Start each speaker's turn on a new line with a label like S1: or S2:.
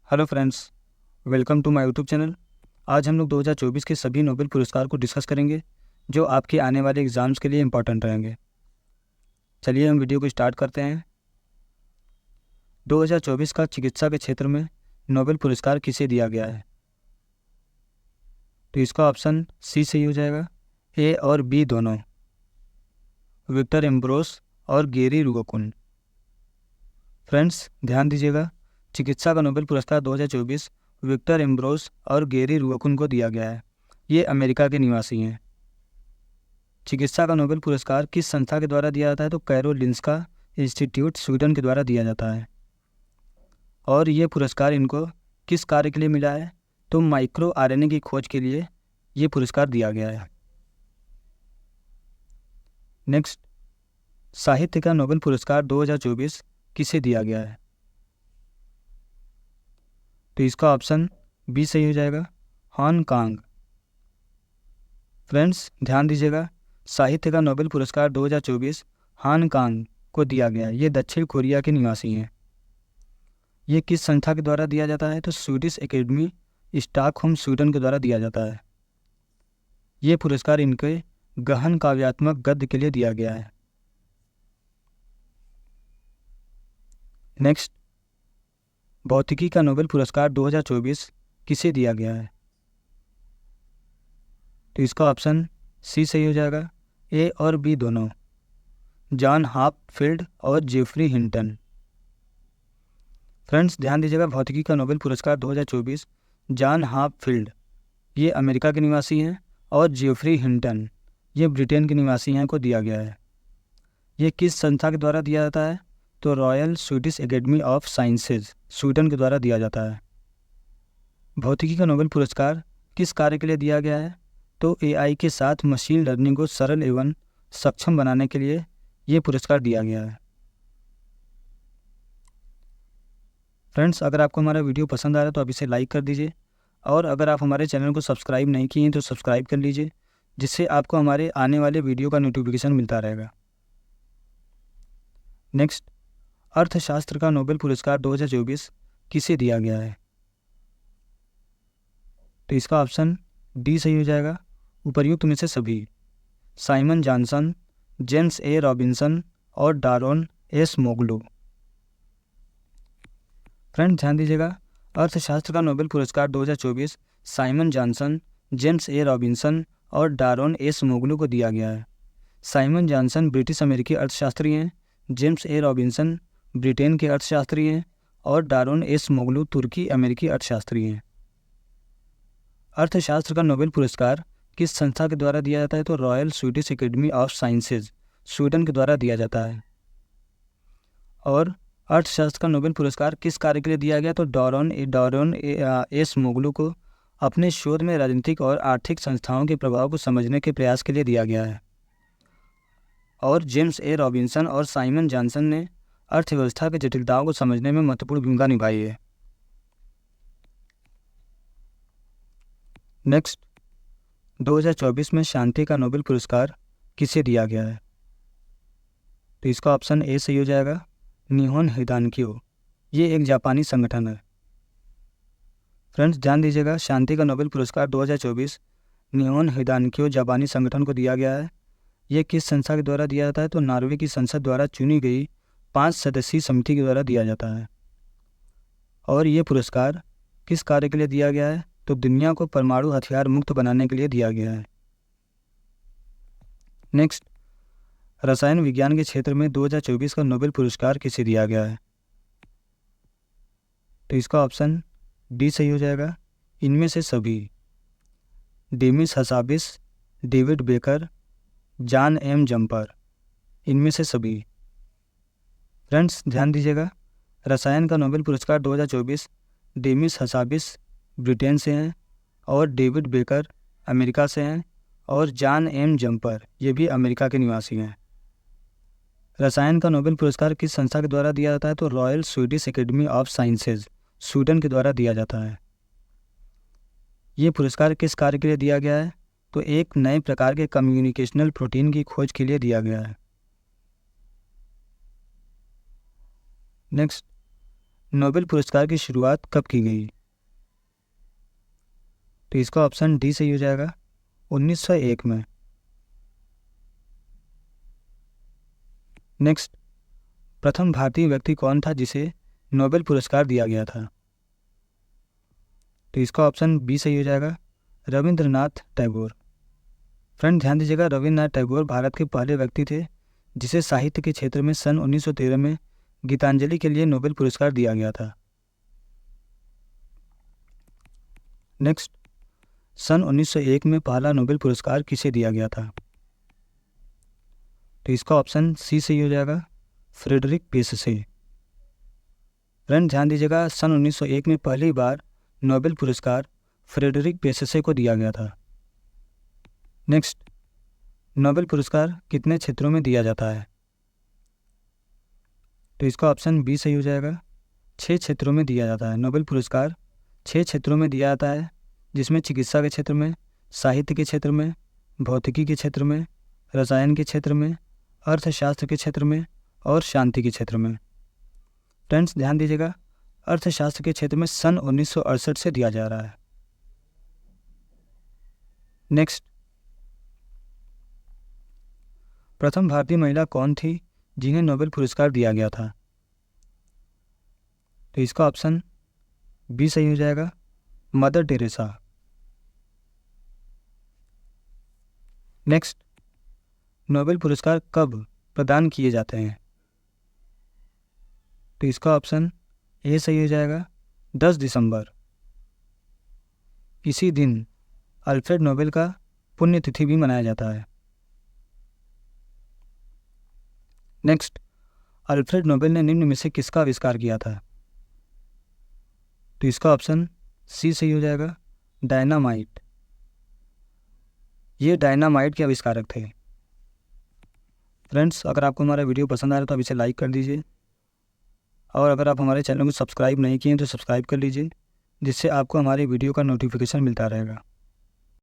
S1: Hello friends, welcome to my YouTube channel. आज हम लोग 2024 के सभी नोबेल पुरस्कार को डिस्कस करेंगे जो आपके आने वाले एग्ज़ाम्स के लिए इम्पोर्टेंट रहेंगे। चलिए हम वीडियो को स्टार्ट करते हैं। 2024 का चिकित्सा के क्षेत्र में नोबेल पुरस्कार किसे दिया गया है? तो इसका ऑप्शन सी सही हो जाएगा। ए और बी दोनों, विक्टर एम्ब्रोस और गेरी रुगोकुन। फ्रेंड्स ध्यान दीजिएगा, चिकित्सा का नोबेल पुरस्कार 2024 विक्टर एम्ब्रोस और गेरी रुगोकुन को दिया गया है। ये अमेरिका के निवासी हैं। चिकित्सा का नोबेल पुरस्कार किस संस्था के द्वारा दिया जाता है? तो कैरोलिंस्का इंस्टीट्यूट स्वीडन के द्वारा दिया जाता है। और ये पुरस्कार इनको किस कार्य के लिए मिला है? तो माइक्रो आरएनए की खोज के लिए ये पुरस्कार दिया गया है। नेक्स्ट, साहित्य का नोबेल पुरस्कार 2024 किसे दिया गया है? तो इसका ऑप्शन बी सही हो जाएगा, हांगकांग। फ्रेंड्स ध्यान दीजिएगा, साहित्य का नोबेल पुरस्कार 2024 हांगकांग को दिया गया है। ये दक्षिण कोरिया के निवासी हैं। ये किस संस्था के द्वारा दिया जाता है? तो स्वीडिश एकेडमी स्टॉकहोम स्वीडन के द्वारा दिया जाता है। ये पुरस्कार इनके गहन काव्यात्मक गद्य के लिए दिया गया है। नेक्स्ट, भौतिकी का नोबेल पुरस्कार 2024 किसे दिया गया है? तो इसका ऑप्शन सी सही हो जाएगा। ए और बी दोनों, जॉन हाफफील्ड और जेफरी हिंटन। फ्रेंड्स ध्यान दीजिएगा, भौतिकी का नोबेल पुरस्कार 2024 जॉन हाफफील्ड ये अमेरिका के निवासी हैं और जेफरी हिंटन ये ब्रिटेन के निवासी हैं को दिया गया है। ये किस संस्था के द्वारा दिया जाता है? तो royal Swedish academy of sciences Sweden के द्वारा दिया जाता है। भौतिकी का नोबेल पुरस्कार किस कार्य के लिए दिया गया है? तो एआई के साथ मशीन लर्निंग को सरल एवं सक्षम बनाने के लिए ये पुरस्कार दिया गया है। फ्रेंड्स अगर आपको हमारा वीडियो पसंद आ रहा है तो आप इसे लाइक कर दीजिए, और अगर आप हमारे चैनल को सब्सक्राइब नहीं किए हैं तो सब्सक्राइब कर लीजिए, जिससे आपको हमारे आने वाले वीडियो का नोटिफिकेशन मिलता रहेगा। नेक्स्ट, अर्थशास्त्र का नोबेल पुरस्कार 2024 किसे दिया गया है? तो इसका ऑप्शन डी सही हो जाएगा, उपर्युक्त में से सभी, साइमन जॉनसन, जेम्स ए रॉबिन्सन और डारोन एस मोगलू। फ्रेंड्स ध्यान दीजिएगा, अर्थशास्त्र का नोबेल पुरस्कार 2024 साइमन जॉनसन, जेम्स ए रॉबिन्सन और डारोन एस मोगलू को दिया गया है। साइमन जॉनसन ब्रिटिश अमेरिकी अर्थशास्त्री हैं, जेम्स ए रॉबिन्सन ब्रिटेन के अर्थशास्त्री हैं और डारोन एस मोगलू तुर्की अमेरिकी अर्थशास्त्री हैं। अर्थशास्त्र का नोबेल पुरस्कार किस संस्था के द्वारा दिया जाता है? तो royal Swedish academy of sciences Sweden के द्वारा दिया जाता है। और अर्थशास्त्र का नोबेल पुरस्कार किस कार्य के लिए दिया गया? तो डारोन एस मोगलू को अपने शोध में राजनीतिक और आर्थिक संस्थाओं के प्रभाव को समझने के प्रयास के लिए दिया गया है। और जेम्स ए रॉबिन्सन और साइमन जॉनसन ने अर्थव्यवस्था की जटिलताओं को समझने में महत्वपूर्ण भूमिका निभाई है। नेक्स्ट, 2024 में शांति का नोबेल पुरस्कार किसे दिया गया है? तो इसका ऑप्शन ए सही हो जाएगा, निहोन हिदानक्यो। ये एक जापानी संगठन है। फ्रेंड्स ध्यान दीजिएगा, शांति का नोबेल पुरस्कार 2024 निहोन हिदानक्यो जापानी संगठन को दिया गया है। ये किस संस्था के द्वारा दिया जाता है? तो नॉर्वे की संसद द्वारा चुनी गई 5 सदस्यीय समिति के द्वारा दिया जाता है। और ये पुरस्कार किस कार्य के लिए दिया गया है? तो दुनिया को परमाणु हथियार मुक्त बनाने के लिए दिया गया है। नेक्स्ट, रसायन विज्ञान के क्षेत्र में 2024 का नोबेल पुरस्कार किसे दिया गया है? तो इसका ऑप्शन डी सही हो जाएगा, इनमें से सभी, Demis Hassabis, David Baker, John M Jumper, इनमें से सभी। फ्रेंड्स ध्यान दीजिएगा, रसायन का नोबेल पुरस्कार 2024 डेमिस हसाबिस ब्रिटेन से हैं और डेविड बेकर अमेरिका से हैं और जॉन एम जम्पर ये भी अमेरिका के निवासी हैं। रसायन का नोबेल पुरस्कार किस संस्था के द्वारा दिया जाता है? तो royal Swedish academy of sciences Sweden के द्वारा दिया जाता है। ये पुरस्कार किस कार्य के लिए दिया गया है? तो एक नए प्रकार के कम्युनिकेशनल प्रोटीन की खोज के लिए दिया गया है। नेक्स्ट, नोबेल पुरस्कार की शुरुआत कब की गई? तो इसका ऑप्शन डी सही हो जाएगा, 1901 में। नेक्स्ट, प्रथम भारतीय व्यक्ति कौन था जिसे नोबेल पुरस्कार दिया गया था? तो इसका ऑप्शन बी सही हो जाएगा, रविंद्रनाथ टैगोर। फ्रेंड ध्यान दीजिएगा, रविंद्रनाथ टैगोर भारत के पहले व्यक्ति थे जिसे साहित्य के क्षेत्र में सन 1913 में गीतांजलि के लिए नोबेल पुरस्कार दिया गया था। नेक्स्ट, सन 1901 में पहला नोबेल पुरस्कार किसे दिया गया था? तो इसका ऑप्शन सी सही हो जाएगा, फ्रेडरिक पेशसे। फ्रेंड ध्यान दीजिएगा, सन 1901 में पहली बार नोबेल पुरस्कार फ्रेडरिक पेशसे को दिया गया था। नेक्स्ट, नोबेल पुरस्कार कितने क्षेत्रों में दिया जाता है? तो इसका ऑप्शन बी सही हो जाएगा, 6 क्षेत्रों में दिया जाता है। नोबेल पुरस्कार 6 क्षेत्रों में दिया जाता है, जिसमें चिकित्सा के क्षेत्र में, साहित्य के क्षेत्र में, भौतिकी के क्षेत्र में, रसायन के क्षेत्र में, अर्थशास्त्र के क्षेत्र में और शांति के क्षेत्र में। फ्रेंड्स ध्यान दीजिएगा, अर्थशास्त्र के क्षेत्र में सन 1968 से दिया जा रहा है। नेक्स्ट, प्रथम भारतीय महिला कौन थी जिन्हें नोबेल पुरस्कार दिया गया था? तो इसका ऑप्शन बी सही हो जाएगा, मदर टेरेसा। नेक्स्ट, नोबेल पुरस्कार कब प्रदान किए जाते हैं? तो इसका ऑप्शन ए सही हो जाएगा, 10 दिसंबर। इसी दिन अल्फ्रेड नोबेल का पुण्यतिथि भी मनाया जाता है। नेक्स्ट, अल्फ्रेड नोबेल ने निम्न में से किसका आविष्कार किया था? तो इसका ऑप्शन सी सही हो जाएगा, डायनामाइट। ये डायनामाइट के आविष्कारक थे। फ्रेंड्स, अगर आपको हमारा वीडियो पसंद आ रहा है तो आप इसे लाइक कर दीजिए, और अगर आप हमारे चैनल को सब्सक्राइब नहीं किए तो सब्सक्राइब कर लीजिए, जिससे आपको हमारे वीडियो का नोटिफिकेशन मिलता रहेगा।